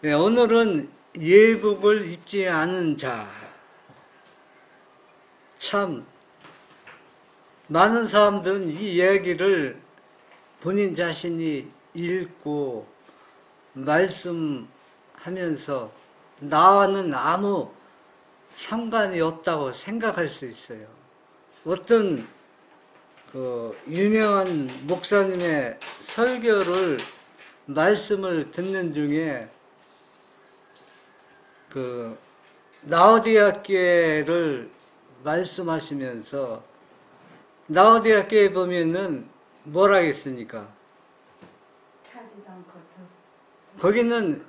예, 오늘은 예복을 입지 않은 자. 참, 많은 사람들은 이 얘기를 본인 자신이 읽고 말씀하면서 나와는 아무 상관이 없다고 생각할 수 있어요. 어떤 유명한 목사님의 설교를 말씀을 듣는 중에 라오디아 교회를 말씀하시면서 라오디아 교회 보면은 뭐라 했습니까? 거기는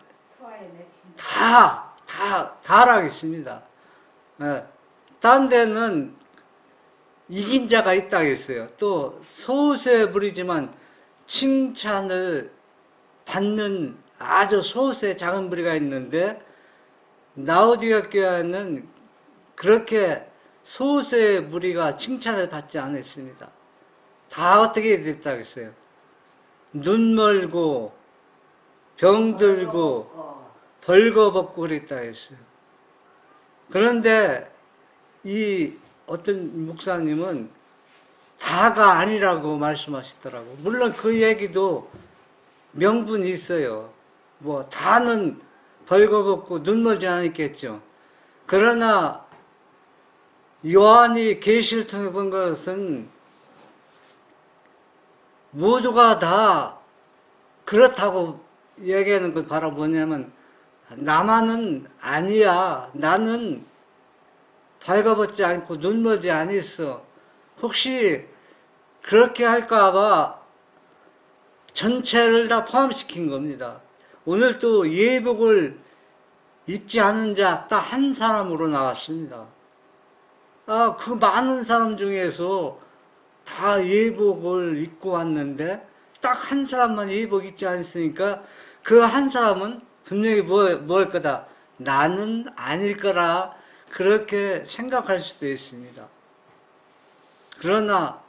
다라고 했습니다. 예, 딴 데는 이긴 자가 있다고 했어요. 또 소수의 부리지만 칭찬을 받는 아주 소수의 작은 부리가 있는데 라오디아 교회는 그렇게 소수의 무리가 칭찬을 받지 않았습니다. 다 어떻게 됐다고 했어요? 눈 멀고 병들고 벌거벗고 그랬다고 했어요. 그런데 이 어떤 목사님은 다가 아니라고 말씀하시더라고. 물론 그 얘기도 명분이 있어요. 뭐 다는 벌거벗고 눈 멀지 않았겠죠. 그러나 요한이 계시를 통해 본 것은 모두가 다 그렇다고 얘기하는 건 바로 뭐냐면 나만은 아니야. 나는 발가벗지 않고 눈 멀지 않았어. 혹시 그렇게 할까봐 전체를 다 포함시킨 겁니다. 오늘 또 예복을 입지 않은 자 딱 한 사람으로 나왔습니다. 그 많은 사람 중에서 다 예복을 입고 왔는데 딱 한 사람만 예복 입지 않았으니까 그 한 사람은 분명히 뭘 거다. 나는 아닐 거라 그렇게 생각할 수도 있습니다. 그러나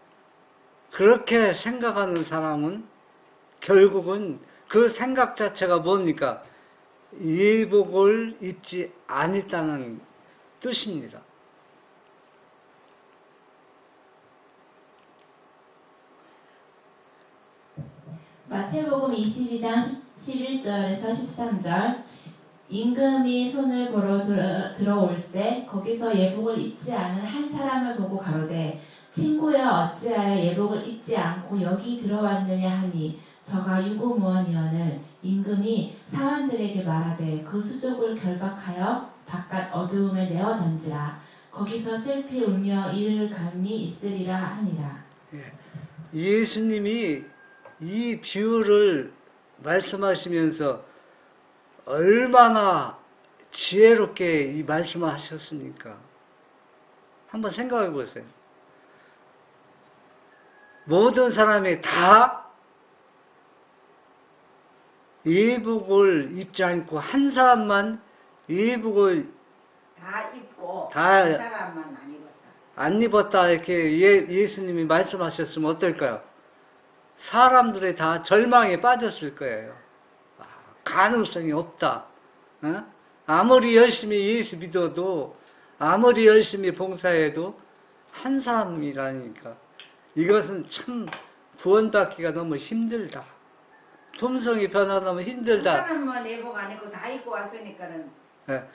그렇게 생각하는 사람은 결국은 그 생각 자체가 뭡니까? 예복을 입지 않았다는 뜻입니다. 마태복음 22장 11절에서 13절 임금이 손을 보러 들어올세 거기서 예복을 입지 않은 한 사람을 보고 가로되 친구여 어찌하여 예복을 입지 않고 여기 들어왔느냐 하니 저가 유고무원이언을 임금이 사환들에게 말하되 그 수족을 결박하여 바깥 어두움에 내어 던지라 거기서 슬피 울며 이를 감이 있으리라 하니라. 예수님이 이 비유를 말씀하시면서 얼마나 지혜롭게 이 말씀을 하셨습니까? 한번 생각해 보세요. 모든 사람이 다 예복을 입지 않고 한 사람만 예복을 다 입고 다 한 사람만 안 입었다 이렇게 예수님이 말씀하셨으면 어떨까요? 사람들이 다 절망에 빠졌을 거예요. 가능성이 없다. 아무리 열심히 예수 믿어도 아무리 열심히 봉사해도 한 사람이라니까 이것은 참 구원받기가 너무 힘들다. 품성이 변화하면 힘들다. 한 사람만 예복 안 입고 다 입고 왔으니까는.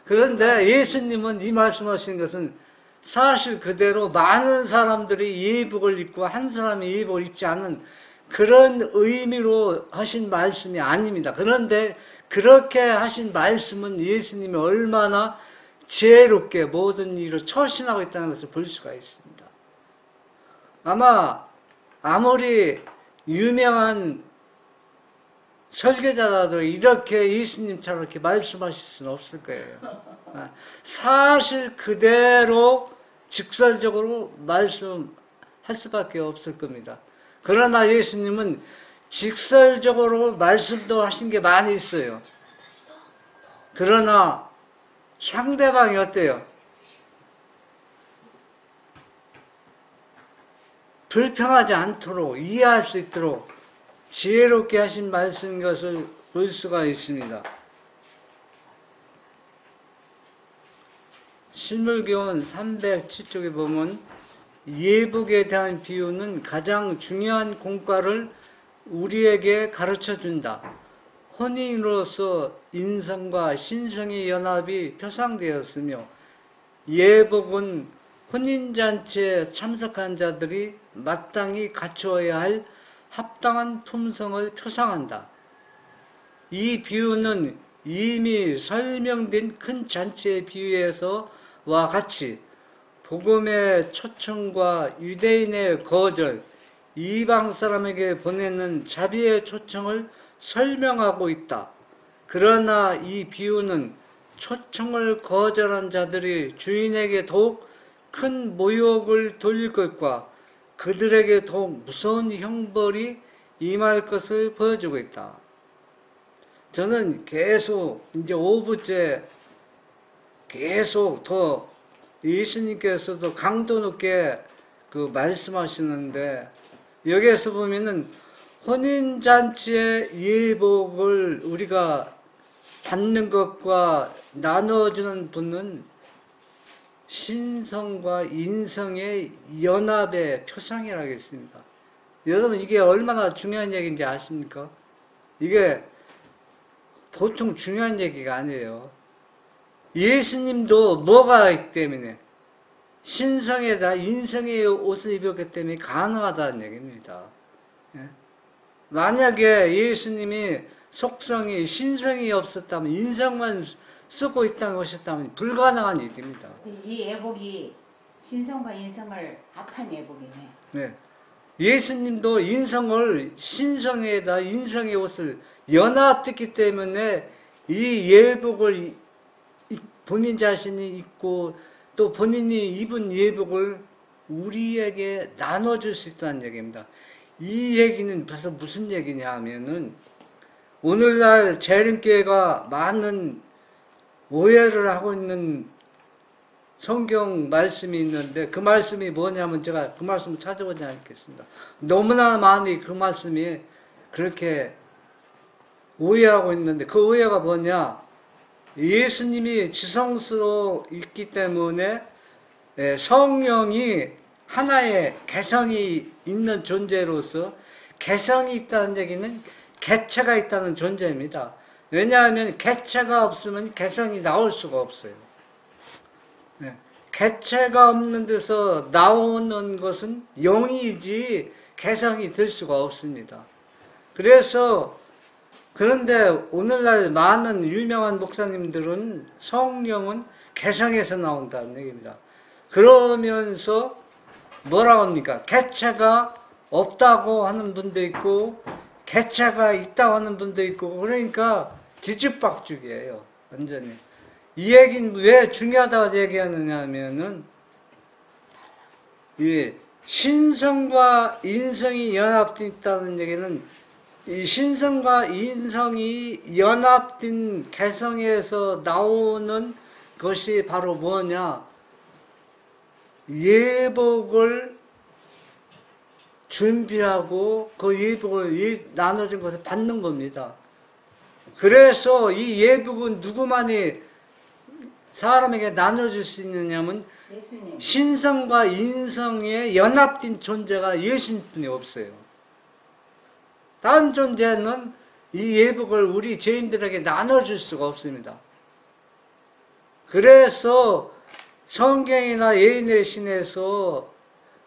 그런데 예수님은 이 말씀하신 것은 사실 그대로 많은 사람들이 예복을 입고 한 사람이 예복을 입지 않은 그런 의미로 하신 말씀이 아닙니다. 그런데 그렇게 하신 말씀은 예수님이 얼마나 지혜롭게 모든 일을 처신하고 있다는 것을 볼 수가 있습니다. 아무리 유명한 설계자라도 이렇게 예수님처럼 이렇게 말씀하실 수는 없을 거예요. 사실 그대로 직설적으로 말씀할 수밖에 없을 겁니다. 그러나 예수님은 직설적으로 말씀도 하신 게 많이 있어요. 그러나 상대방이 어때요? 불평하지 않도록 이해할 수 있도록 지혜롭게 하신 말씀인 것을 볼 수가 있습니다. 실물교훈 307쪽에 보면 예복에 대한 비유는 가장 중요한 공과를 우리에게 가르쳐 준다. 혼인으로서 인성과 신성의 연합이 표상되었으며 예복은 혼인잔치에 참석한 자들이 마땅히 갖추어야 할 합당한 품성을 표상한다. 이 비유는 이미 설명된 큰 잔치의 비유에서와 같이 복음의 초청과 유대인의 거절, 이방 사람에게 보내는 자비의 초청을 설명하고 있다. 그러나 이 비유는 초청을 거절한 자들이 주인에게 더욱 큰 모욕을 돌릴 것과 그들에게 더욱 무서운 형벌이 임할 것을 보여주고 있다. 저는 계속 이제 5부째 계속 더 예수님께서도 강도 높게 그 말씀하시는데 여기에서 보면은 혼인잔치의 예복을 우리가 받는 것과 나눠주는 분은 신성과 인성의 연합의 표상이라고 했습니다. 여러분 이게 얼마나 중요한 얘기인지 아십니까? 이게 보통 중요한 얘기가 아니에요. 예수님도 뭐가 있기 때문에 신성에다 인성의 옷을 입었기 때문에 가능하다는 얘기입니다. 예? 만약에 예수님이 속성이 신성이 없었다면 인성만 쓰고 있다는 것이었다면 불가능한 일입니다. 이 예복이 신성과 인성을 합한 예복이네. 네. 예수님도 인성을 신성에다 인성의 옷을 연합했기 때문에 이 예복을 본인 자신이 입고 또 본인이 입은 예복을 우리에게 나눠줄 수 있다는 얘기입니다. 이 얘기는 벌써 무슨 얘기냐 하면은 오늘날 재림교회가 많은 오해를 하고 있는 성경 말씀이 있는데 그 말씀이 뭐냐면 제가 그 말씀을 찾아보지 않겠습니다. 너무나 많이 그 말씀이 그렇게 오해하고 있는데 그 오해가 뭐냐? 예수님이 지성스러워 있기 때문에 성령이 하나의 개성이 있는 존재로서 개성이 있다는 얘기는 개체가 있다는 존재입니다. 왜냐하면 개체가 없으면 개성이 나올 수가 없어요. 개체가 없는 데서 나오는 것은 영이지 개성이 될 수가 없습니다. 그런데 오늘날 많은 유명한 목사님들은 성령은 개성에서 나온다는 얘기입니다. 그러면서 뭐라고 합니까? 개체가 없다고 하는 분도 있고 개체가 있다고 하는 분도 있고 그러니까 뒤죽박죽이에요. 완전히. 이 얘기는 왜 중요하다고 얘기하느냐 하면은 이 신성과 인성이 연합되어 있다는 얘기는 이 신성과 인성이 연합된 개성에서 나오는 것이 바로 뭐냐? 예복을 준비하고 그 예복을 나눠준 것을 받는 겁니다. 그래서 이 예복은 누구만이 사람에게 나눠줄 수 있느냐면 예수님. 신성과 인성의 연합된 존재가 예수님뿐이 없어요. 다른 존재는 이 예복을 우리 죄인들에게 나눠줄 수가 없습니다. 그래서 성경이나 예인의 신에서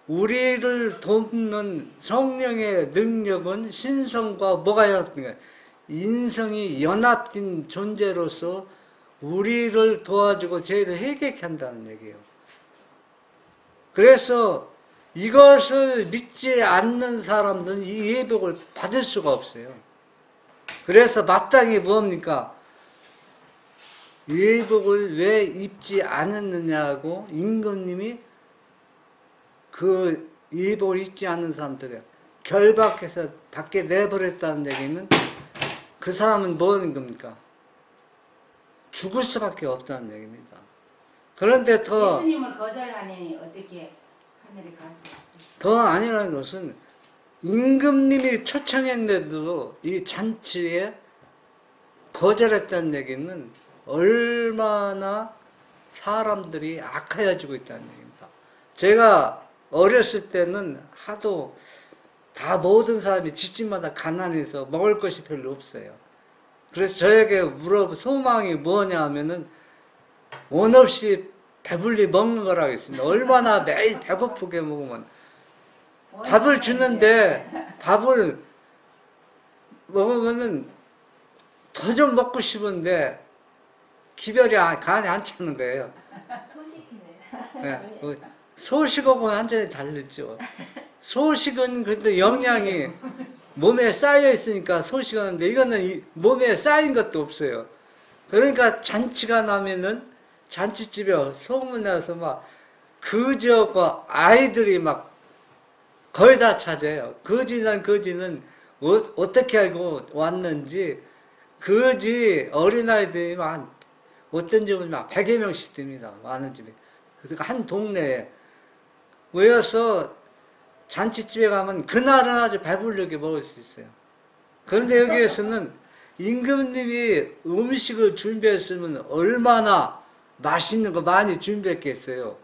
우리를 돕는 성령의 능력은 신성과 뭐가 연합된가? 인성이 연합된 존재로서 우리를 도와주고 죄를 해결케 한다는 얘기예요. 그래서 이것을 믿지 않는 사람들은 이 예복을 받을 수가 없어요. 그래서 마땅히 뭡니까? 예복을 왜 입지 않았느냐고 임금님이 그 예복을 입지 않는 사람들을 결박해서 밖에 내버렸다는 얘기는 그 사람은 뭐 하는 겁니까? 죽을 수밖에 없다는 얘기입니다. 그런데 더 예수님을 거절하니 어떻게 하늘에 갈 수 없지? 더 아니라는 것은 임금님이 초청했는데도 이 잔치에 거절했다는 얘기는 얼마나 사람들이 악하여지고 있다는 얘기입니다. 제가 어렸을 때는 하도 다 모든 사람이 집집마다 가난해서 먹을 것이 별로 없어요. 그래서 저에게 소망이 뭐냐 하면은 원 없이 배불리 먹는 거라고 했습니다. 얼마나 매일 배고프게 먹으면 밥을 주는데 밥을 먹으면은 더 좀 먹고 싶은데 기별이 간이 안 차는 거예요. 예, 소식하고 완전히 다르죠. 소식은 근데 영양이 몸에 쌓여 있으니까 소식하는데 이거는 몸에 쌓인 것도 없어요. 그러니까 잔치가 나면은 잔치집에 소문나서 막 그저과 아이들이 막 거의 다 찾아요. 거지는 어떻게 알고 왔는지 거지 어린아이들이 막 어떤 집은 막 100여 명씩 됩니다. 많은 집에. 그러니까 한 동네에 모여서 잔치집에 가면 그날은 아주 배부르게 먹을 수 있어요. 그런데 여기에서는 임금님이 음식을 준비했으면 얼마나 맛있는 거 많이 준비했겠어요.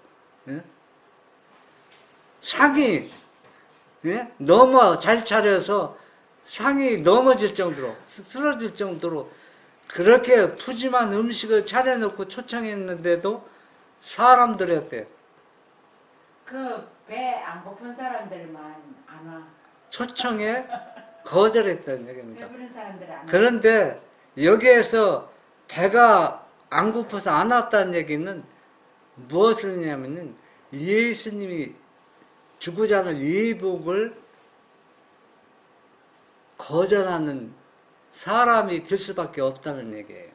예? 상이 예? 너무 잘 차려서 상이 넘어질 정도로 쓰러질 정도로 그렇게 푸짐한 음식을 차려놓고 초청했는데도 사람들이 어때요? 그 배 안 고픈 사람들만 안 와. 초청에 거절했다는 얘기입니다. 배부른 사람들 안 와. 그런데 여기에서 배가 안 고파서 안 왔다는 얘기는 무엇을 하냐면은 예수님이 주고자 하는 예복을 거절하는 사람이 될 수밖에 없다는 얘기예요.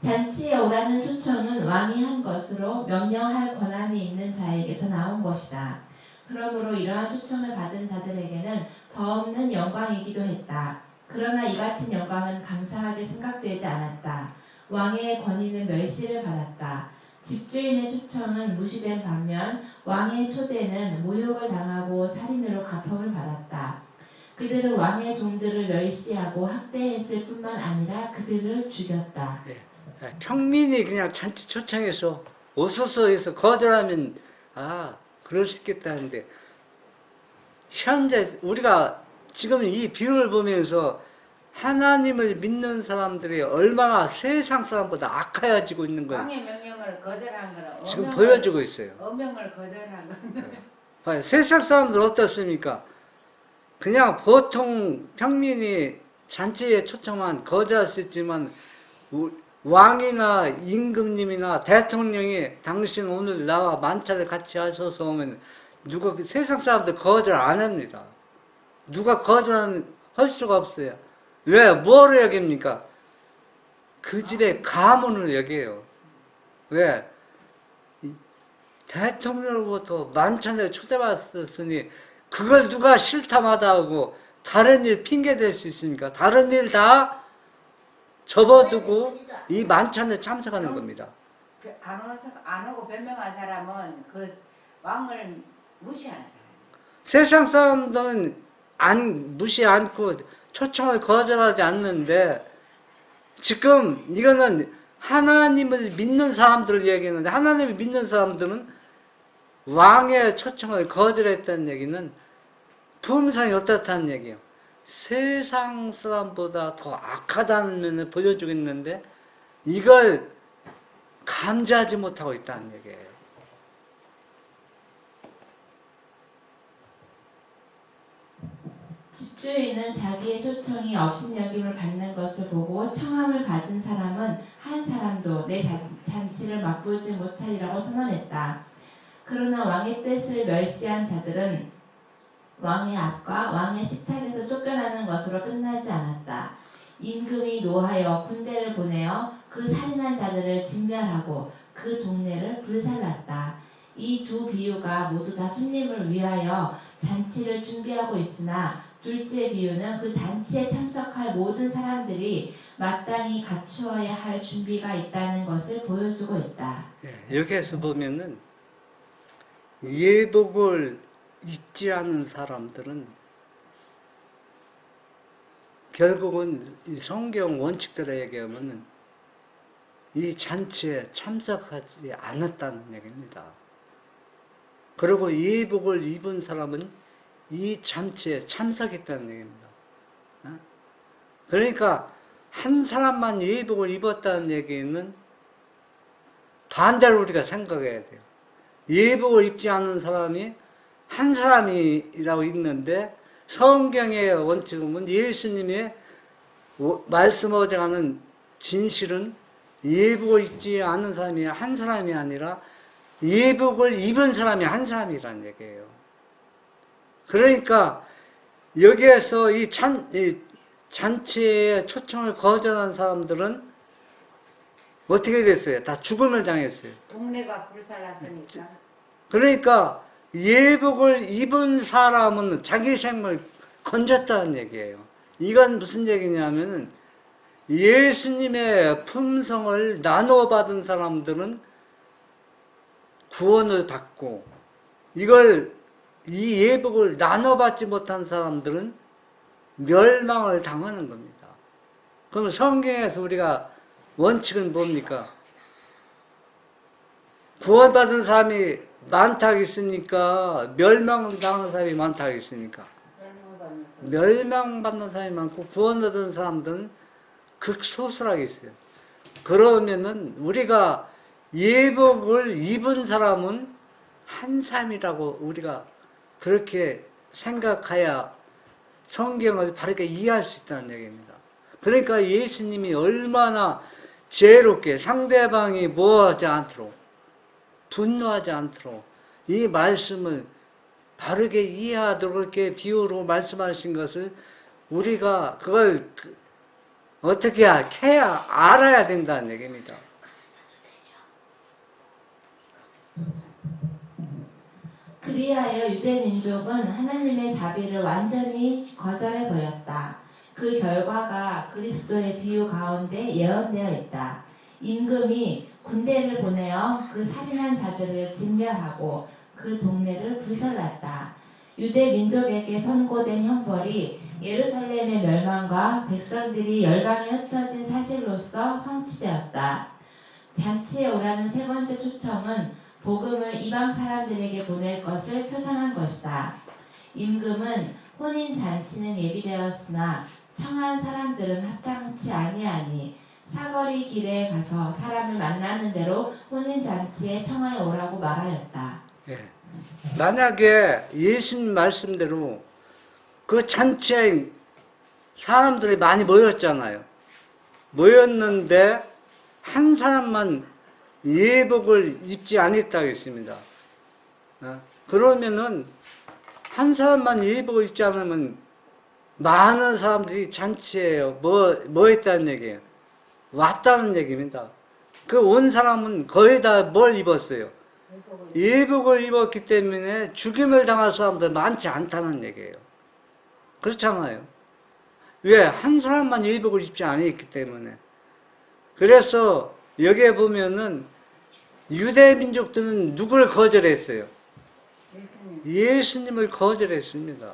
잔치에 오라는 초청은 왕이 한 것으로 명령할 권한이 있는 자에게서 나온 것이다. 그러므로 이러한 초청을 받은 자들에게는 더 없는 영광이기도 했다. 그러나 이 같은 영광은 감사하게 생각되지 않았다. 왕의 권위는 멸시를 받았다. 집주인의 초청은 무시된 반면 왕의 초대는 모욕을 당하고 살인으로 가품을 받았다. 그들은 왕의 종들을 멸시하고 학대했을 뿐만 아니라 그들을 죽였다. 평민이 그냥 잔치 초청해서 오소서 해서 거절하면 그럴 수 있겠다는데 현재 우리가 지금 이 비유를 보면서 하나님을 믿는 사람들이 얼마나 세상 사람보다 악하여지고 있는 걸 왕의 명령을 거절한 거는 지금 보여주고 있어요. 어명을 거절한 거는 봐요. 세상 사람들 어떻습니까? 그냥 보통 평민이 잔치에 초청한 거절할 수 있지만 왕이나 임금님이나 대통령이 당신 오늘 나와 만찬을 같이 하셔서 오면 누가 세상 사람들 거절 안 합니다. 누가 거절할 수가 없어요. 왜? 뭐로 여깁니까? 그 집의 가문을 여겨요. 왜? 대통령으로부터 만찬에 초대받았으니 그걸 누가 싫다마다 하고 다른 일 핑계 댈 수 있습니까? 다른 일 다 접어두고 이 만찬에 참석하는 겁니다. 안 오고 변명한 사람은 그 왕을 무시하는 사람. 세상 사람들은 무시 않고 초청을 거절하지 않는데 지금 이거는 하나님을 믿는 사람들을 얘기하는데 하나님을 믿는 사람들은 왕의 초청을 거절했다는 얘기는 품성이 어떻다는 얘기예요. 세상 사람보다 더 악하다는 면을 보여주고 있는데 이걸 감지하지 못하고 있다는 얘기예요. 집주인은 자기의 초청이 업신여김을 받는 것을 보고 청함을 받은 사람은 한 사람도 내 잔치를 맛보지 못하리라고 선언했다. 그러나 왕의 뜻을 멸시한 자들은 왕의 앞과 왕의 식탁에서 쫓겨나는 것으로 끝나지 않았다. 임금이 노하여 군대를 보내어 그 살인한 자들을 진멸하고 그 동네를 불살랐다. 이 두 비유가 모두 다 손님을 위하여 잔치를 준비하고 있으나 둘째 비유는 그 잔치에 참석할 모든 사람들이 마땅히 갖추어야 할 준비가 있다는 것을 보여주고 있다. 여기에서 보면은 예복을 입지 않은 사람들은 결국은 이 성경 원칙대로 얘기하면은 이 잔치에 참석하지 않았다는 얘기입니다. 그리고 예복을 입은 사람은 이 잔치에 참석했다는 얘기입니다. 그러니까 한 사람만 예복을 입었다는 얘기는 반대로 우리가 생각해야 돼요. 예복을 입지 않은 사람이 한 사람이라고 있는데 성경의 원칙은 예수님의 말씀하지 않은 진실은 예복을 입지 않은 사람이 한 사람이 아니라 예복을 입은 사람이 한 사람이라는 얘기예요. 그러니까 여기에서 이 잔치에 초청을 거절한 사람들은 어떻게 됐어요? 다 죽음을 당했어요. 동네가 불살랐으니까. 그러니까 예복을 입은 사람은 자기 생명을 건졌다는 얘기예요. 이건 무슨 얘기냐면은 예수님의 품성을 나눠 받은 사람들은 구원을 받고 이 예복을 나눠 받지 못한 사람들은 멸망을 당하는 겁니다. 그럼 성경에서 우리가 원칙은 뭡니까? 구원받은 사람이 많다 하겠습니까? 멸망을 당하는 사람이 많다 하겠습니까? 멸망받는 사람이 많고 구원 얻은 사람들은 극소수라고 있어요. 그러면은 우리가 예복을 입은 사람은 한 사람이라고 우리가 그렇게 생각해야 성경을 바르게 이해할 수 있다는 얘기입니다. 그러니까 예수님이 얼마나 지혜롭게 상대방이 뭐하지 않도록 분노하지 않도록 이 말씀을 바르게 이해하도록 이렇게 비유로 말씀하신 것을 우리가 그걸 어떻게 해야 알아야 된다는 얘기입니다. 그리하여 유대 민족은 하나님의 자비를 완전히 거절해 버렸다. 그 결과가 그리스도의 비유 가운데 예언되어 있다. 임금이 군대를 보내어 그 살인한 자들을 진멸하고 그 동네를 불살랐다. 유대 민족에게 선고된 형벌이 예루살렘의 멸망과 백성들이 열방에 흩어진 사실로서 성취되었다. 잔치에 오라는 세 번째 초청은 복음을 이방 사람들에게 보낼 것을 표상한 것이다. 임금은 혼인 잔치는 예비되었으나 청한 사람들은 합당치 아니하니 사거리 길에 가서 사람을 만나는 대로 혼인 잔치에 청하여 오라고 말하였다. 예. 만약에 예수님 말씀대로 그 잔치에 사람들이 많이 모였잖아요. 모였는데 한 사람만 예복을 입지 않았다고 했습니다. 그러면은 한 사람만 예복을 입지 않으면 많은 사람들이 잔치에 뭐 했다는 얘기예요? 왔다는 얘기입니다. 그 온 사람은 거의 다 뭘 입었어요? 예복을 입었기 때문에 죽임을 당할 사람들 많지 않다는 얘기예요. 그렇잖아요. 왜? 한 사람만 예복을 입지 않았기 때문에. 그래서 여기에 보면은 유대 민족들은 누구를 거절했어요? 예수님을 거절했습니다.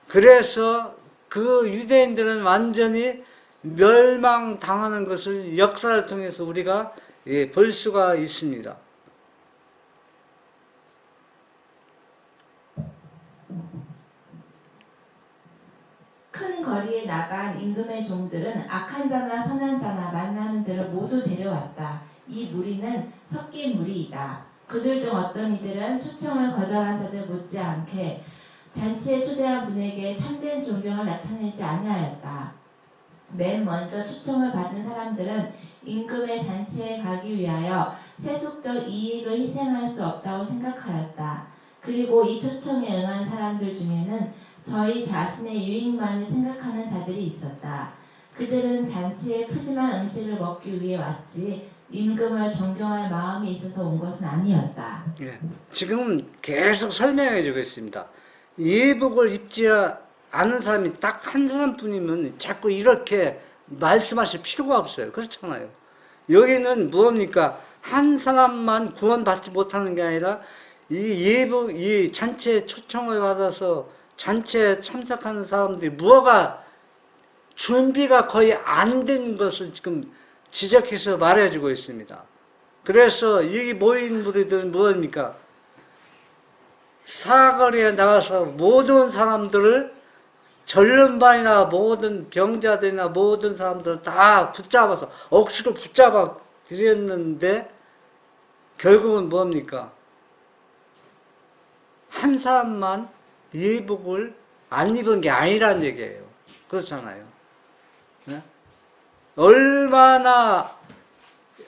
그래서 그 유대인들은 완전히 멸망당하는 것을 역사를 통해서 우리가 볼 수가 있습니다. 큰 거리에 나간 임금의 종들은 악한 자나 선한 자나 만나는 대로 모두 데려왔다. 이 무리는 섞인 무리이다. 그들 중 어떤 이들은 초청을 거절한 자들 못지않게 잔치에 초대한 분에게 참된 존경을 나타내지 아니하였다. 맨 먼저 초청을 받은 사람들은 임금의 잔치에 가기 위하여 세속적 이익을 희생할 수 없다고 생각하였다. 그리고 이 초청에 응한 사람들 중에는 저희 자신의 유익만을 생각하는 자들이 있었다. 그들은 잔치에 푸짐한 음식을 먹기 위해 왔지 임금을 존경할 마음이 있어서 온 것은 아니었다. 예, 지금 계속 설명해 주고 있습니다. 예복을 입지 않은 사람이 딱 한 사람뿐이면 자꾸 이렇게 말씀하실 필요가 없어요. 그렇잖아요. 여기는 뭡니까? 한 사람만 구원받지 못하는 게 아니라 이 잔치에 초청을 받아서 잔치에 참석하는 사람들이 무엇가 준비가 거의 안 된 것을 지금 지적해서 말해주고 있습니다. 그래서 여기 모인 무리들은 무엇입니까? 사거리에 나가서 모든 사람들을 전름반이나 모든 병자들이나 모든 사람들을 다 붙잡아서 억지로 붙잡아 들였는데 결국은 뭡니까? 한 사람만 예복을 안 입은 게 아니란 얘기예요. 그렇잖아요. 네? 얼마나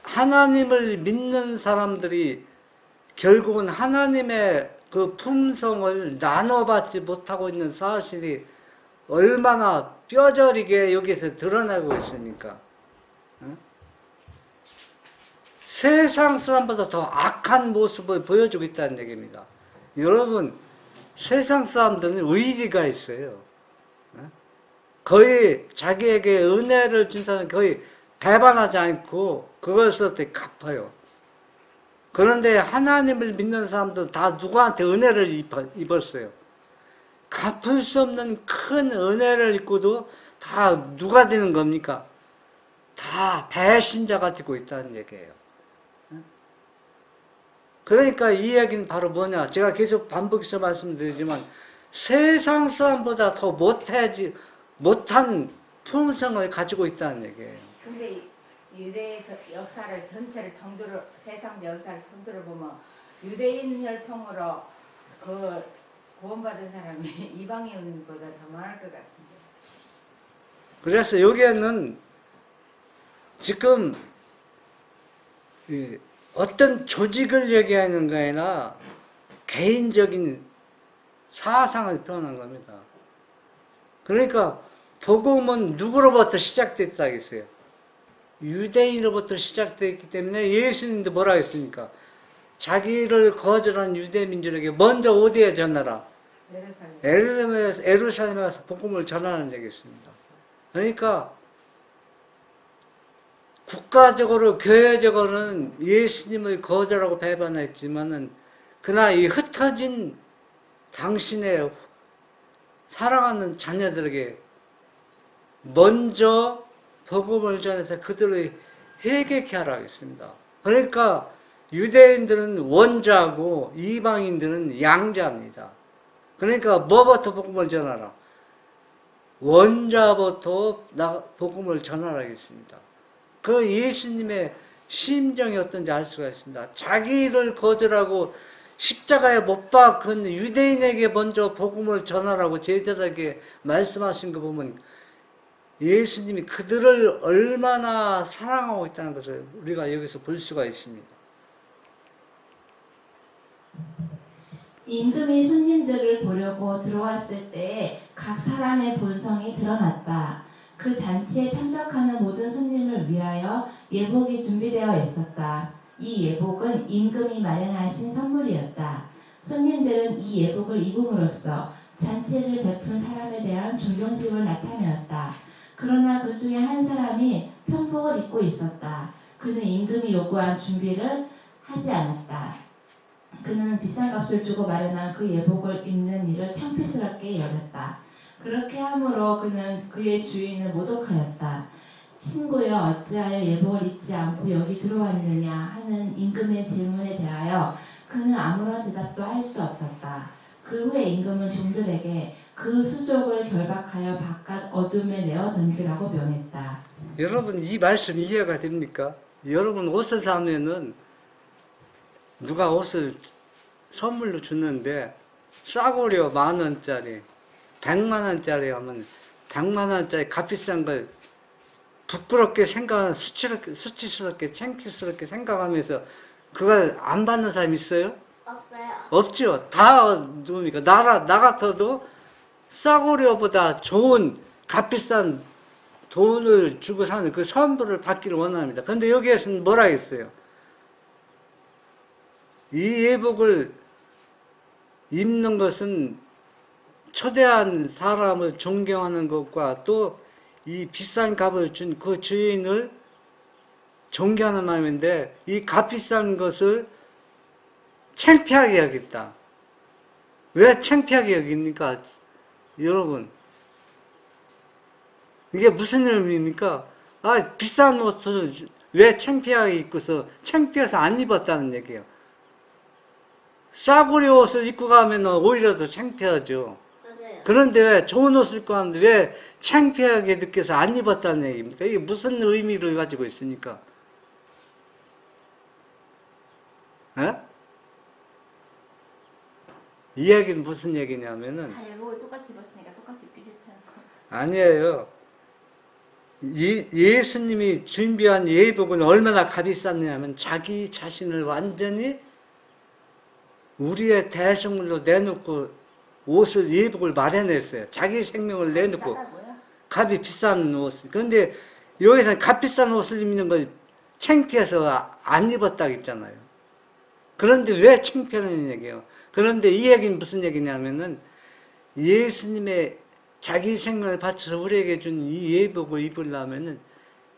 하나님을 믿는 사람들이 결국은 하나님의 그 품성을 나눠받지 못하고 있는 사실이 얼마나 뼈저리게 여기서 드러나고 있습니까? 세상 사람보다 더 악한 모습을 보여주고 있다는 얘기입니다. 여러분, 세상 사람들은 의리가 있어요. 거의 자기에게 은혜를 준 사람은 거의 배반하지 않고 그것을 갚아요. 그런데 하나님을 믿는 사람들은 다 누구한테 은혜를 입었어요. 갚을 수 없는 큰 은혜를 입고도 다 누가 되는 겁니까? 다 배신자가 되고 있다는 얘기예요. 그러니까 이 얘기는 바로 뭐냐? 제가 계속 반복해서 말씀드리지만 세상 사람보다 더 못한 품성을 가지고 있다는 얘기예요. 근데 유대의 역사를 전체를 통틀어 세상 역사를 통틀어 보면 유대인 혈통으로 그 구원받은 사람이 이방인보다 더 많을 것 같은데. 그래서 여기에는 지금 어떤 조직을 얘기하는 게 아니라 개인적인 사상을 표현한 겁니다. 그러니까 복음은 누구로부터 시작됐다 했어요. 유대인으로부터 시작됐기 때문에 예수님도 뭐라 했습니까? 자기를 거절한 유대민들에게 먼저 어디에 전하라? 에루살렘에 가서 복음을 전하는 얘기였습니다. 그러니까 국가적으로 교회적으로는 예수님을 거절하고 배반했지만은 그러나 이 흩어진 당신의 사랑하는 자녀들에게 먼저 복음을 전해서 그들을 회개케 하라 했습니다. 그러니까 유대인들은 원자고 이방인들은 양자입니다. 그러니까 뭐부터 복음을 전하라? 원자부터 복음을 전하라 했습니다. 그 예수님의 심정이 어떤지 알 수가 있습니다. 자기를 거절하고 십자가에 못 박은 유대인에게 먼저 복음을 전하라고 제자들에게 말씀하신 거 보면 예수님이 그들을 얼마나 사랑하고 있다는 것을 우리가 여기서 볼 수가 있습니다. 임금이 손님들을 보려고 들어왔을 때 각 사람의 본성이 드러났다. 그 잔치에 참석하는 모든 손님을 위하여 예복이 준비되어 있었다. 이 예복은 임금이 마련하신 선물이었다. 손님들은 이 예복을 입음으로써 잔치를 베푼 사람에 대한 존경심을 나타내었다. 그러나 그 중에 한 사람이 평복을 입고 있었다. 그는 임금이 요구한 준비를 하지 않았다. 그는 비싼 값을 주고 마련한 그 예복을 입는 일을 창피스럽게 여겼다. 그렇게 함으로 그는 그의 주인을 모독하였다. 친구여 어찌하여 예복을 입지 않고 여기 들어왔느냐 하는 임금의 질문에 대하여 그는 아무런 대답도 할 수 없었다. 그 후에 임금은 종들에게 그 수족을 결박하여 바깥 어둠에 내어 던지라고 명했다. 여러분 이 말씀 이해가 됩니까? 여러분 옷을 사면은 누가 옷을 선물로 주는데 싸구려 10,000원짜리 100만원짜리 하면 100만원짜리 값비싼 걸 부끄럽게 생각하는 수치스럽게 창피스럽게 생각하면서 그걸 안 받는 사람 있어요? 없어요. 없죠. 다 누굽니까? 나 같아도 싸구려보다 좋은 값비싼 돈을 주고 사는 그 선물을 받기를 원합니다. 그런데 여기에서는 뭐라 했어요? 이 예복을 입는 것은 초대한 사람을 존경하는 것과 또 이 비싼 값을 준 그 주인을 존경하는 마음인데 이 값비싼 것을 창피하게 여겼다. 왜 창피하게 여깁니까? 여러분 이게 무슨 의미입니까? 아, 비싼 옷을 왜 창피하게 입고서 창피해서 안 입었다는 얘기예요. 싸구려 옷을 입고 가면 오히려 더 창피하죠. 맞아요. 그런데 좋은 옷을 입고 가는데 왜 창피하게 느껴서 안 입었다는 얘기입니까? 이게 무슨 의미를 가지고 있습니까? 에? 이 얘기는 무슨 얘기냐면은, 다 예복을 똑같이 입었으니까 똑같이 입기 싫다는 거. 아니에요. 예수님이 준비한 예복은 얼마나 값이 쌌냐면 자기 자신을 완전히 우리의 대성물로 내놓고 옷을 예복을 마련했어요. 자기 생명을 내놓고 싸다고요? 값이 비싼 옷. 그런데 여기서 값 비싼 옷을 입는 걸 창피해서 안 입었다고 했잖아요. 그런데 왜 창피하는 얘기예요? 그런데 이 얘기는 무슨 얘기냐면은 예수님의 자기 생명을 바쳐서 우리에게 준 이 예복을 입으려면은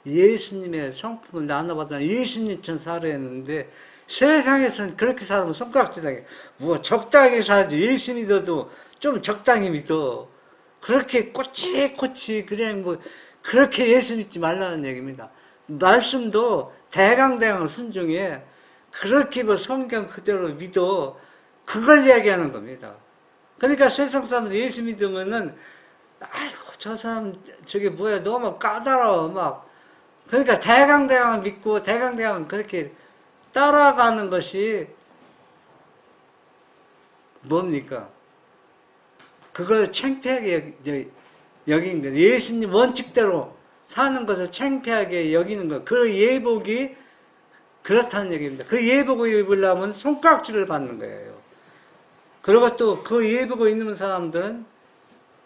예수님의 성품을 나눠받아 예수님처럼 살아야 하는데 세상에서는 그렇게 살면 손가락질하게 뭐 적당히 살지. 예수 믿어도 좀 적당히 믿어. 그렇게 꼬치꼬치 그냥 뭐 그렇게 예수 믿지 말라는 얘기입니다. 말씀도 대강대강 순종해. 그렇게 뭐 성경 그대로 믿어. 그걸 이야기하는 겁니다. 그러니까 세상 사람들 예수 믿으면은 아이고 저 사람 저게 뭐야 너무 까다로워 막. 그러니까 대강대강 믿고 대강대강 그렇게 따라가는 것이 뭡니까? 그걸 창피하게 여기는 거예요. 예수님 원칙대로 사는 것을 창피하게 여기는 것. 그 예복이 그렇다는 얘기입니다. 그 예복을 입으려면 손가락질을 받는 거예요. 그리고 또 그 예복을 입는 사람들은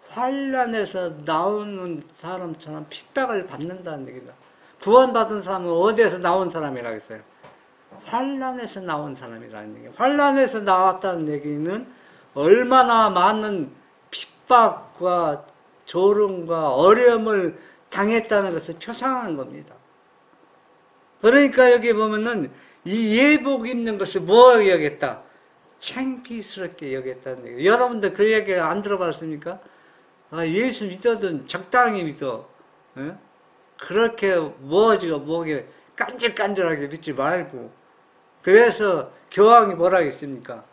환란에서 나오는 사람처럼 핍박을 받는다는 얘기다. 구원받은 사람은 어디에서 나온 사람이라고 했어요? 환란에서 나온 사람이라는 얘기예요. 환란에서 나왔다는 얘기는 얼마나 많은 핍박과 조롱과 어려움을 당했다는 것을 표상한 겁니다. 그러니까 여기 보면은 이 예복 입는 것을 뭐 여겼다? 창피스럽게 여겼다는 얘기예요. 여러분들 그 얘기 안 들어봤습니까? 아, 예수 믿어도 적당히 믿어. 에? 그렇게 뭐지가 뭐게 깐질깐질하게 믿지 말고. 그래서 교황이 뭐라 했습니까?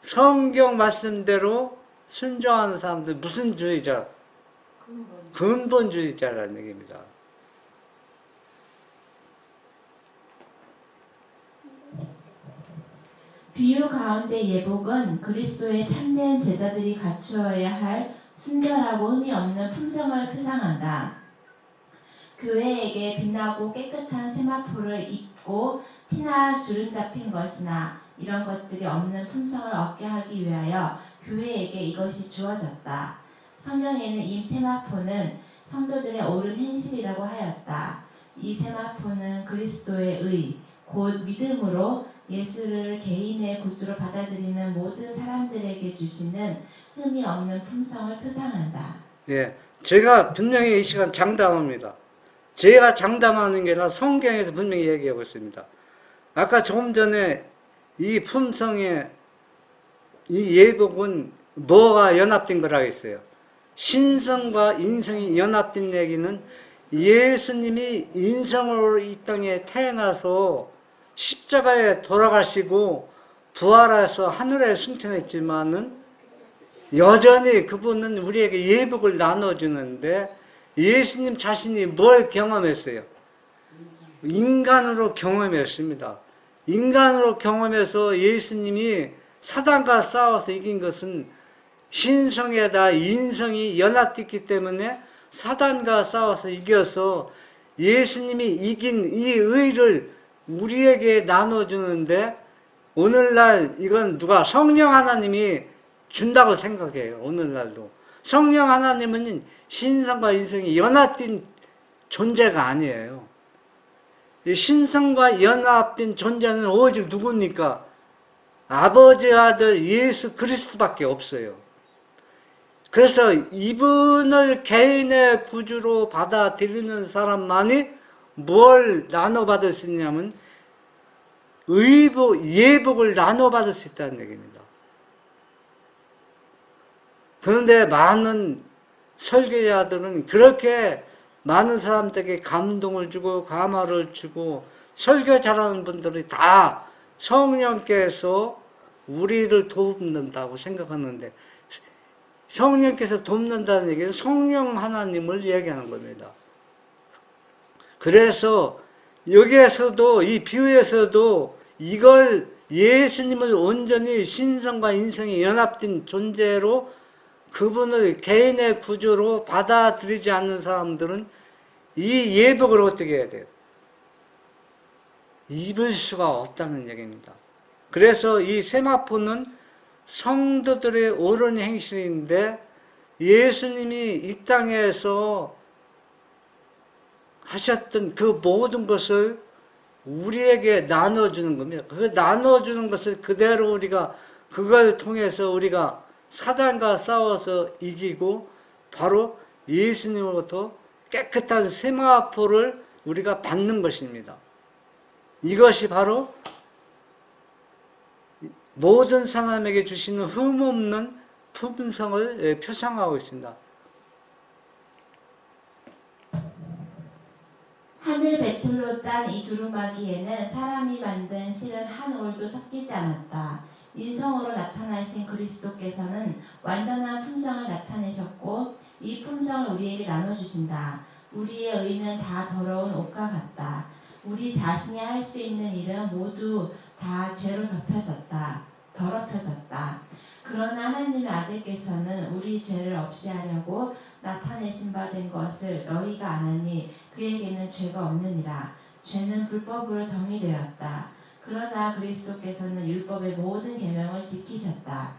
성경 말씀대로 순종하는 사람들 무슨 주의자? 근본주의자라는 얘기입니다. 비유 가운데 예복은 그리스도의 참된 제자들이 갖추어야 할 순결하고 흠이 없는 품성을 표상한다. 교회에게 빛나고 깨끗한 세마포를 입고 티나 주름 잡힌 것이나 이런 것들이 없는 품성을 얻게 하기 위하여 교회에게 이것이 주어졌다. 성경에는 이 세마포는 성도들의 옳은 행실이라고 하였다. 이 세마포는 그리스도의 의, 곧 믿음으로 예수를 개인의 구주로 받아들이는 모든 사람들에게 주시는 흠이 없는 품성을 표상한다. 예, 제가 분명히 이 시간 장담합니다. 제가 장담하는 게 아니라 성경에서 분명히 얘기하고 있습니다. 아까 조금 전에 이 품성의 이 예복은 뭐가 연합된 거라고 했어요? 신성과 인성이 연합된 얘기는 예수님이 인성으로 이 땅에 태어나서 십자가에 돌아가시고 부활해서 하늘에 승천했지만은 여전히 그분은 우리에게 예복을 나눠주는데 예수님 자신이 뭘 경험했어요? 인간으로 경험했습니다. 인간으로 경험해서 예수님이 사단과 싸워서 이긴 것은 신성에다 인성이 연합됐기 때문에 사단과 싸워서 이겨서 예수님이 이긴 이 의를 우리에게 나눠주는데 오늘날 이건 누가 성령 하나님이 준다고 생각해요. 오늘날도 성령 하나님은 신성과 인성이 연합된 존재가 아니에요. 이 신성과 연합된 존재는 오직 누굽니까? 아버지 아들 예수 그리스도밖에 없어요. 그래서 이분을 개인의 구주로 받아들이는 사람만이 뭘 나눠받을 수 있냐면 예복을 나눠받을 수 있다는 얘기입니다. 그런데 많은 설교자들은 그렇게 많은 사람들에게 감동을 주고 감화를 주고 설교 잘하는 분들이 다 성령께서 우리를 돕는다고 생각하는데, 성령께서 돕는다는 얘기는 성령 하나님을 얘기하는 겁니다. 그래서 여기에서도 이 비유에서도 이걸 예수님을 온전히 신성과 인성이 연합된 존재로 그분을 개인의 구조로 받아들이지 않는 사람들은 이 예복을 어떻게 해야 돼요? 입을 수가 없다는 얘기입니다. 그래서 이 세마포는 성도들의 옳은 행실인데 예수님이 이 땅에서 하셨던 그 모든 것을 우리에게 나눠주는 겁니다. 그 나눠주는 것을 그대로 우리가 그걸 통해서 우리가 사단과 싸워서 이기고 바로 예수님으로부터 깨끗한 세마포를 우리가 받는 것입니다. 이것이 바로 모든 사람에게 주시는 흠없는 품성을 표상하고 있습니다. 하늘 배틀로 짠 이 두루마기에는 사람이 만든 실은 한 올도 섞이지 않았다. 인성으로 나타나신 그리스도께서는 완전한 품성을 나타내셨고 이 품성을 우리에게 나눠주신다. 우리의 의는 다 더러운 옷과 같다. 우리 자신이 할 수 있는 일은 모두 다 죄로 더럽혀졌다. 그러나 하나님의 아들께서는 우리 죄를 없이 하려고 나타내신 바 된 것을 너희가 아나니 그에게는 죄가 없느니라. 죄는 불법으로 정의되었다. 그러나 그리스도께서는 율법의 모든 계명을 지키셨다.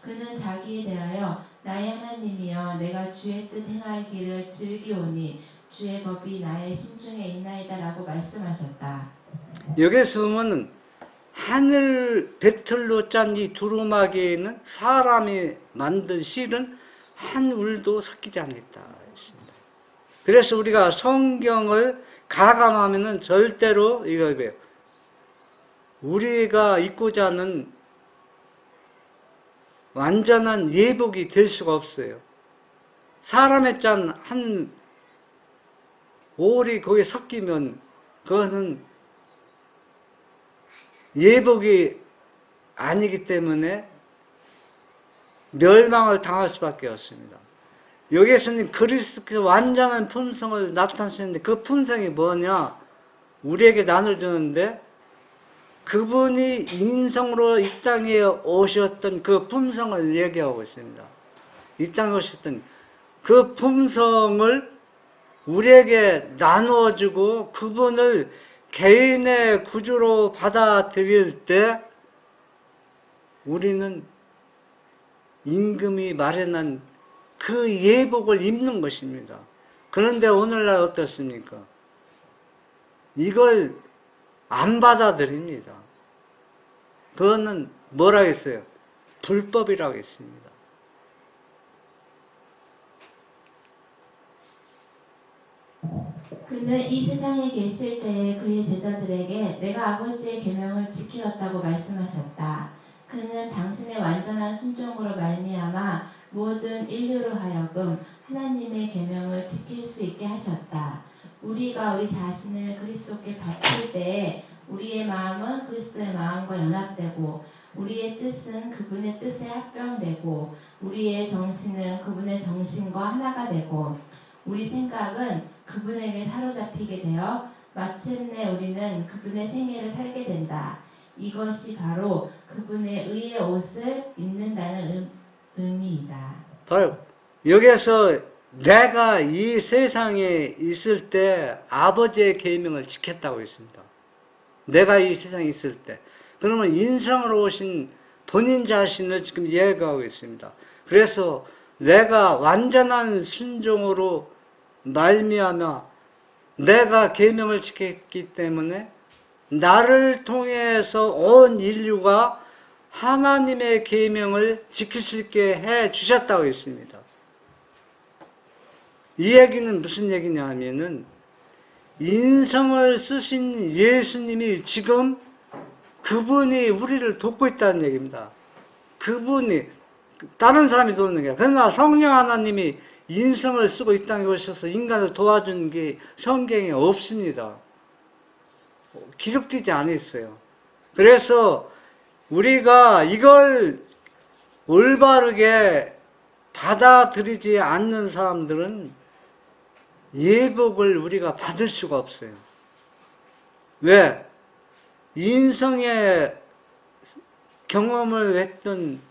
그는 자기에 대하여 나의 하나님이여 내가 주의 뜻 행하기를 즐기오니 주의 법이 나의 심중에 있나이다 라고 말씀하셨다. 여기서 보면 하늘 배틀로 짠 이 두루마기에는 사람이 만든 실은 한 울도 섞이지 않겠다 했습니다. 그래서 우리가 성경을 가감하면은 절대로 이거 우리가 입고자 하는 완전한 예복이 될 수가 없어요. 사람의 짠 한 올이 거기에 섞이면 그것은 예복이 아니기 때문에 멸망을 당할 수밖에 없습니다. 여기에서는 그리스도께서 완전한 품성을 나타내시는데 그 품성이 뭐냐? 우리에게 나눠주는데 그분이 인성으로 이 땅에 오셨던 그 품성을 얘기하고 있습니다. 이 땅에 오셨던 그 품성을 우리에게 나누어주고 그분을 개인의 구조로 받아들일 때 우리는 임금이 마련한 그 예복을 입는 것입니다. 그런데 오늘날 어떻습니까? 이걸 안 받아들입니다. 그거는 뭐라 했어요? 불법이라고 했습니다. 그는 이 세상에 계실 때에 그의 제자들에게 내가 아버지의 계명을 지키었다고 말씀하셨다. 그는 당신의 완전한 순종으로 말미암아 모든 인류로 하여금 하나님의 계명을 지킬 수 있게 하셨다. 우리가 우리 자신을 그리스도께 바칠 때에 우리의 마음은 그리스도의 마음과 연합되고 우리의 뜻은 그분의 뜻에 합병되고 우리의 정신은 그분의 정신과 하나가 되고 우리 생각은 그분에게 사로잡히게 되어 마침내 우리는 그분의 생애를 살게 된다. 이것이 바로 그분의 의의 옷을 입는다는 의미이다. 바로 여기에서 내가 이 세상에 있을 때 아버지의 계명을 지켰다고 했습니다. 내가 이 세상에 있을 때. 그러면 인성으로 오신 본인 자신을 지금 얘기하고 있습니다. 그래서 내가 완전한 순종으로 말미암아 내가 계명을 지켰기 때문에 나를 통해서 온 인류가 하나님의 계명을 지킬 수 있게 해 주셨다고 했습니다. 이 얘기는 무슨 얘기냐 하면은 인성을 쓰신 예수님이 지금 그분이 우리를 돕고 있다는 얘기입니다. 그분이 다른 사람이 돕는 게 아니라 그러나 성령 하나님이 인성을 쓰고 이 땅에 오셔서 인간을 도와준 게 성경에 없습니다. 기록되지 않아 있어요. 그래서 우리가 이걸 올바르게 받아들이지 않는 사람들은 예복을 우리가 받을 수가 없어요. 왜? 인성의 경험을 했던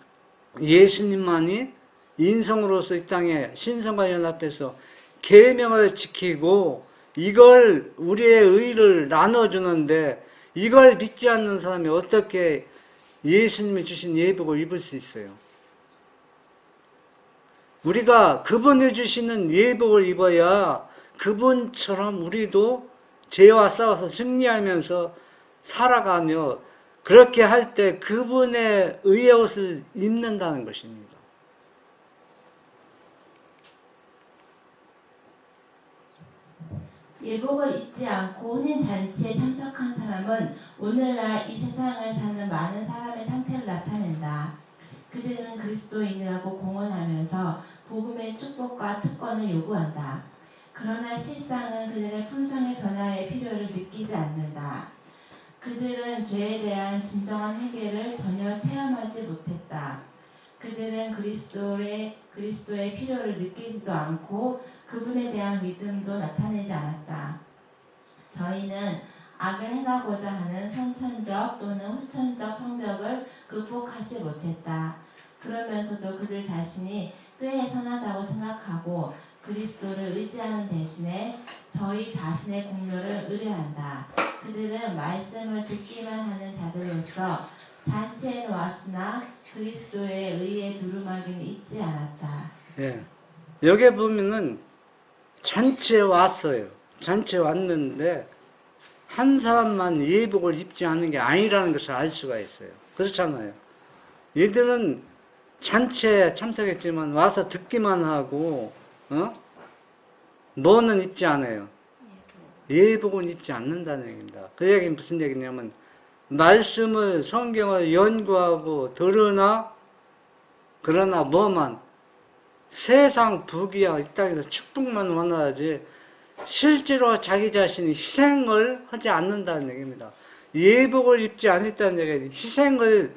예수님만이 인성으로서 이 땅에 신성과 연합해서 계명을 지키고 이걸 우리의 의를 나눠주는데 이걸 믿지 않는 사람이 어떻게 예수님이 주신 예복을 입을 수 있어요? 우리가 그분이 주시는 예복을 입어야 그분처럼 우리도 죄와 싸워서 승리하면서 살아가며 그렇게 할 때 그분의 의의 옷을 입는다는 것입니다. 예복을 입지 않고 혼인 잔치에 참석한 사람은 오늘날 이 세상을 사는 많은 사람의 상태를 나타낸다. 그들은 그리스도인이라고 공언하면서 복음의 축복과 특권을 요구한다. 그러나 실상은 그들의 품성의 변화의 필요를 느끼지 않는다. 그들은 죄에 대한 진정한 회개를 전혀 체험하지 못했다. 그들은 그리스도의 필요를 느끼지도 않고 그분에 대한 믿음도 나타내지 않았다. 저희는 악을 행하고자 하는 선천적 또는 후천적 성벽을 극복하지 못했다. 그러면서도 그들 자신이 꽤 선하다고 생각하고 그리스도를 의지하는 대신에 저희 자신의 공로를 의뢰한다. 그들은 말씀을 듣기만 하는 자들로서 잔치에 왔으나 그리스도의 의에 두루마기는 잊지 않았다. 예. 여기 보면은 잔치에 왔어요. 잔치에 왔는데 한 사람만 예복을 입지 않는 게 아니라는 것을 알 수가 있어요. 그렇잖아요. 얘들은 잔치에 참석했지만 와서 듣기만 하고 뭐는 입지 않아요. 예복은 입지 않는다는 얘기입니다. 그 얘기는 무슨 얘기냐면 말씀을 성경을 연구하고 들으나 그러나 뭐만 세상 부귀야 이 땅에서 축복만 원하지 실제로 자기 자신이 희생을 하지 않는다는 얘기입니다. 예복을 입지 않았다는 얘기는 희생을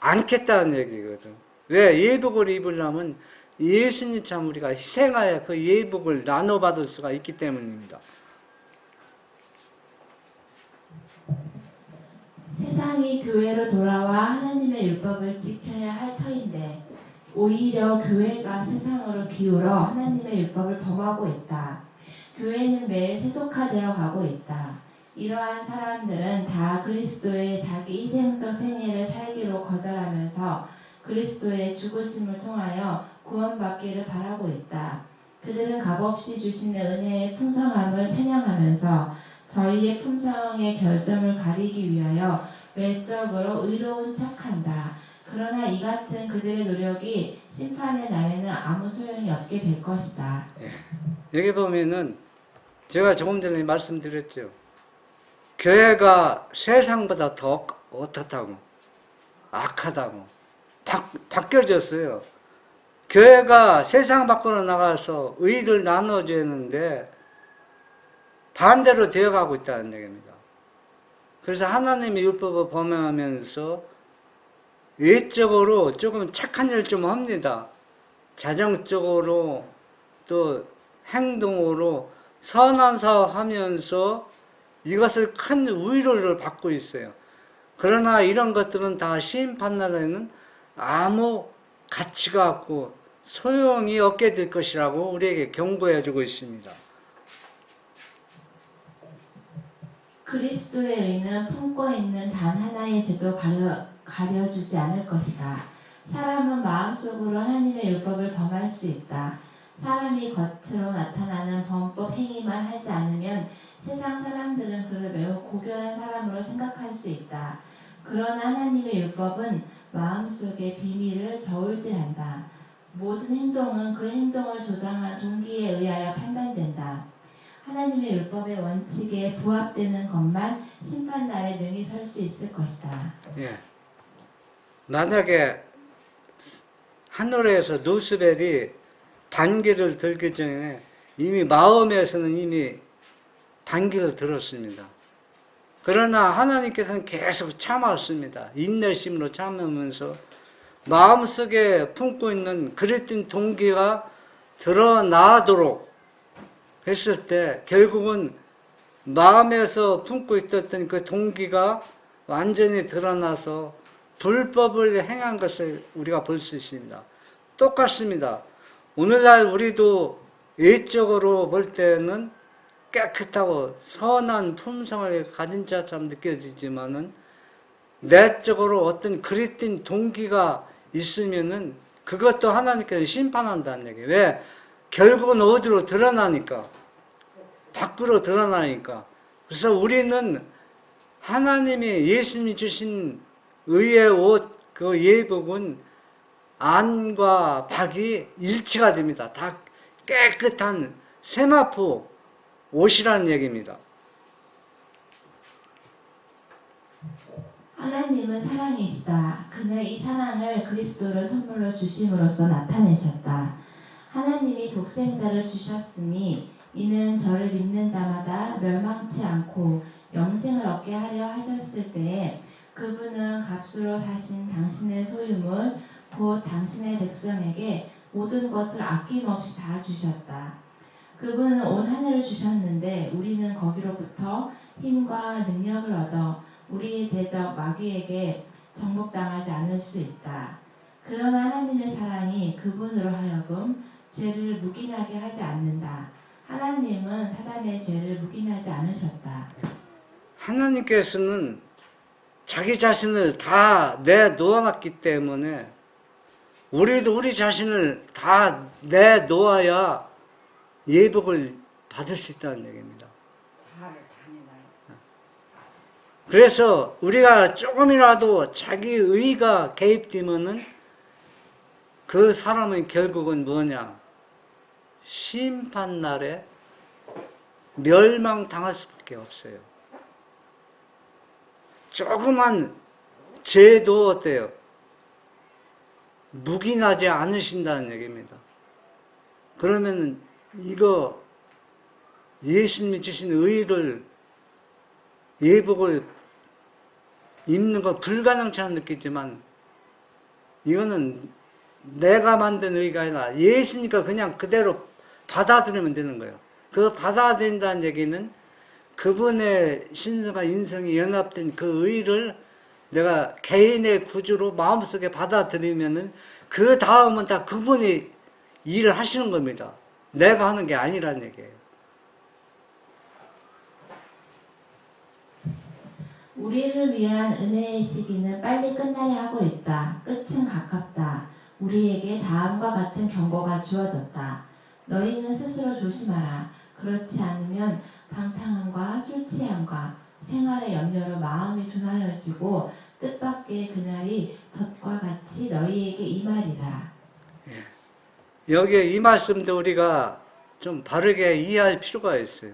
않겠다는 얘기거든. 왜? 예복을 입으려면 예수님처럼 우리가 희생하여 그 예복을 나눠받을 수가 있기 때문입니다. 세상이 교회로 돌아와 하나님의 율법을 지켜야 할 터인데 오히려 교회가 세상으로 기울어 하나님의 율법을 범하고 있다. 교회는 매일 세속화되어 가고 있다. 이러한 사람들은 다 그리스도의 자기 희생적 생애를 살기로 거절하면서 그리스도의 죽으심을 통하여 구원받기를 바라고 있다. 그들은 값없이 주시는 은혜의 풍성함을 찬양하면서 저희의 품성의 결점을 가리기 위하여 외적으로 의로운 척한다. 그러나 이 같은 그들의 노력이 심판의 날에는 아무 소용이 없게 될 것이다. 여기 보면은 제가 조금 전에 말씀드렸죠. 교회가 세상보다 더 어떻다고 악하다고 바뀌어졌어요. 교회가 세상 밖으로 나가서 의를 나눠줘야 하는데 반대로 되어가고 있다는 얘기입니다. 그래서 하나님의 율법을 범하면서 외적으로 조금 착한 일 좀 합니다. 자정적으로 또 행동으로 선한 사업 하면서 이것을 큰 위로를 받고 있어요. 그러나 이런 것들은 다 심판날에는 아무 가치가 없고 소용이 없게 될 것이라고 우리에게 경고해 주고 있습니다. 그리스도의 의는 품고 있는 단 하나의 죄도 가려주지 않을 것이다. 사람은 마음속으로 하나님의 율법을 범할 수 있다. 사람이 겉으로 나타나는 범법 행위만 하지 않으면 세상 사람들은 그를 매우 고결한 사람으로 생각할 수 있다. 그러나 하나님의 율법은 마음속의 비밀을 저울질한다. 모든 행동은 그 행동을 조장한 동기에 의하여 판단된다. 하나님의 율법의 원칙에 부합되는 것만 심판날에 능히 설 수 있을 것이다. 예. 만약에 하늘에서 루스벨이 반기를 들기 전에 이미 마음에서는 이미 반기를 들었습니다. 그러나 하나님께서는 계속 참았습니다. 인내심으로 참으면서 마음속에 품고 있는 그릇된 동기가 드러나도록 했을 때 결국은 마음에서 품고 있었던 그 동기가 완전히 드러나서 불법을 행한 것을 우리가 볼 수 있습니다. 똑같습니다. 오늘날 우리도 외적으로 볼 때는 깨끗하고 선한 품성을 가진 자처럼 느껴지지만은 내적으로 어떤 그릇된 동기가 있으면은 그것도 하나님께서 심판한다는 얘기예요. 왜? 결국은 어디로 드러나니까. 밖으로 드러나니까. 그래서 우리는 하나님이 예수님이 주신 의의 옷, 그 예복은 안과 박이 일치가 됩니다. 다 깨끗한 세마포 옷이라는 얘기입니다. 하나님은 사랑이시다. 그는 이 사랑을 그리스도를 선물로 주심으로써 나타내셨다. 하나님이 독생자를 주셨으니 이는 저를 믿는 자마다 멸망치 않고 영생을 얻게 하려 하셨을 때에 그분은 값으로 사신 당신의 소유물 곧 당신의 백성에게 모든 것을 아낌없이 다 주셨다. 그분은 온 하늘을 주셨는데 우리는 거기로부터 힘과 능력을 얻어 우리의 대적 마귀에게 정복당하지 않을 수 있다. 그러나 하나님의 사랑이 그분으로 하여금 죄를 묵인하게 하지 않는다. 하나님은 사단의 죄를 묵인하지 않으셨다. 하나님께서는 자기 자신을 다 내놓아놨기 때문에 우리도 우리 자신을 다 내놓아야 예복을 받을 수 있다는 얘기입니다. 자아를 당해놔요. 그래서 우리가 조금이라도 자기 의가 개입되면은 그 사람은 결국은 뭐냐? 심판날에 멸망당할 수밖에 없어요. 조그만 죄도 어때요? 묵인하지 않으신다는 얘기입니다. 그러면 이거 예수님이 주신 의를 예복을 입는 건 불가능처럼 느끼지만 이거는 내가 만든 의가 아니라 예수니까 그냥 그대로 받아들이면 되는 거예요. 그 받아들인다는 얘기는 그분의 신성과 인성이 연합된 그 의를 내가 개인의 구주로 마음속에 받아들이면은 그 다음은 다 그분이 일을 하시는 겁니다. 내가 하는 게 아니라는 얘기예요. 우리를 위한 은혜의 시기는 빨리 끝나야 하고 있다. 끝은 가깝다. 우리에게 다음과 같은 경고가 주어졌다. 너희는 스스로 조심하라. 그렇지 않으면 방탕함과 술 취함과 생활의 염려로 마음이 둔하여지고 뜻밖의 그날이 덫과 같이 너희에게 임하리라. 여기에 이 말씀도 우리가 좀 바르게 이해할 필요가 있어요.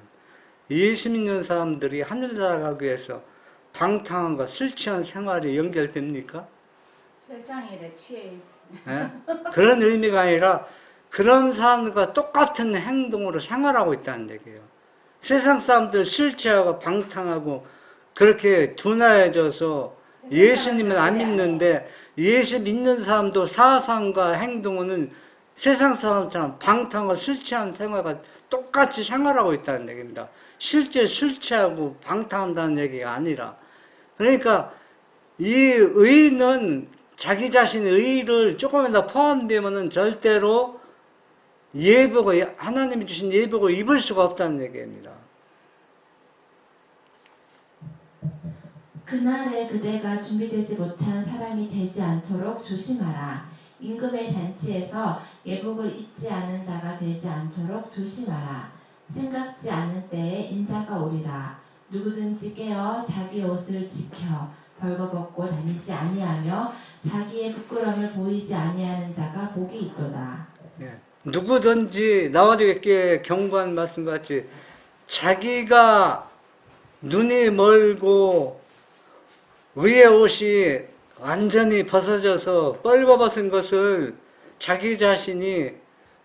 예수 믿는 사람들이 하늘나라 가기 위해서 방탕함과 술 취한 생활이 연결됩니까? 세상 일에 취해. 예? 그런 의미가 아니라 그런 사람들과 똑같은 행동으로 생활하고 있다는 얘기예요. 세상 사람들 술 취하고 방탕하고 그렇게 둔화해져서 예수님을 안 믿는데 예수 믿는 사람도 사상과 행동은 세상 사람처럼 방탕과 술 취한 생활과 똑같이 생활하고 있다는 얘기입니다. 실제 술 취하고 방탕한다는 얘기가 아니라 그러니까 이 의는 자기 자신의 의를 조금이라도 포함되면은 절대로 예복을 하나님이 주신 예복을 입을 수가 없다는 얘기입니다. 그날에 그대가 준비되지 못한 사람이 되지 않도록 조심하라. 임금의 잔치에서 예복을 입지 않은 자가 되지 않도록 조심하라. 생각지 않은 때에 인자가 오리라. 누구든지 깨어 자기 옷을 지켜 벌거벗고 다니지 아니하며 자기의 부끄러움을 보이지 아니하는 자가 복이 있도다. 예. 누구든지 나와도 이렇게 경고한 말씀 같이 자기가 눈이 멀고 의의 옷이 완전히 벗어져서 뻘거벗은 것을 자기 자신이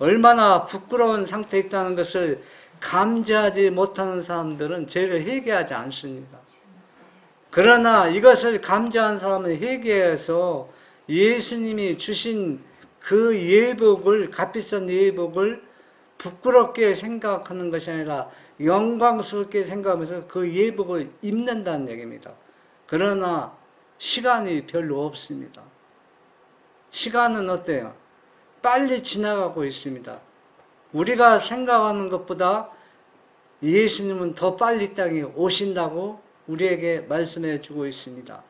얼마나 부끄러운 상태에 있다는 것을 감지하지 못하는 사람들은 죄를 회개하지 않습니다. 그러나 이것을 감지한 사람은 회개해서 예수님이 주신 그 예복을, 값비싼 예복을 부끄럽게 생각하는 것이 아니라 영광스럽게 생각하면서 그 예복을 입는다는 얘기입니다. 그러나 시간이 별로 없습니다. 시간은 어때요? 빨리 지나가고 있습니다. 우리가 생각하는 것보다 예수님은 더 빨리 이 땅에 오신다고 우리에게 말씀해 주고 있습니다.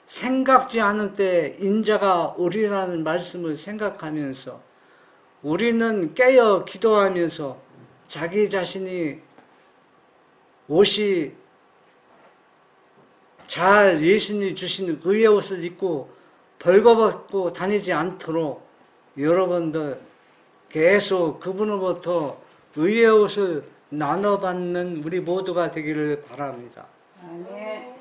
생각지 않은 때 인자가 오리라는 말씀을 생각하면서 우리는 깨어 기도하면서 자기 자신이 옷이 잘 예수님이 주신 의의 옷을 입고 벌거벗고 다니지 않도록 여러분들 계속 그분으로부터 의의 옷을 나눠받는 우리 모두가 되기를 바랍니다. 아멘.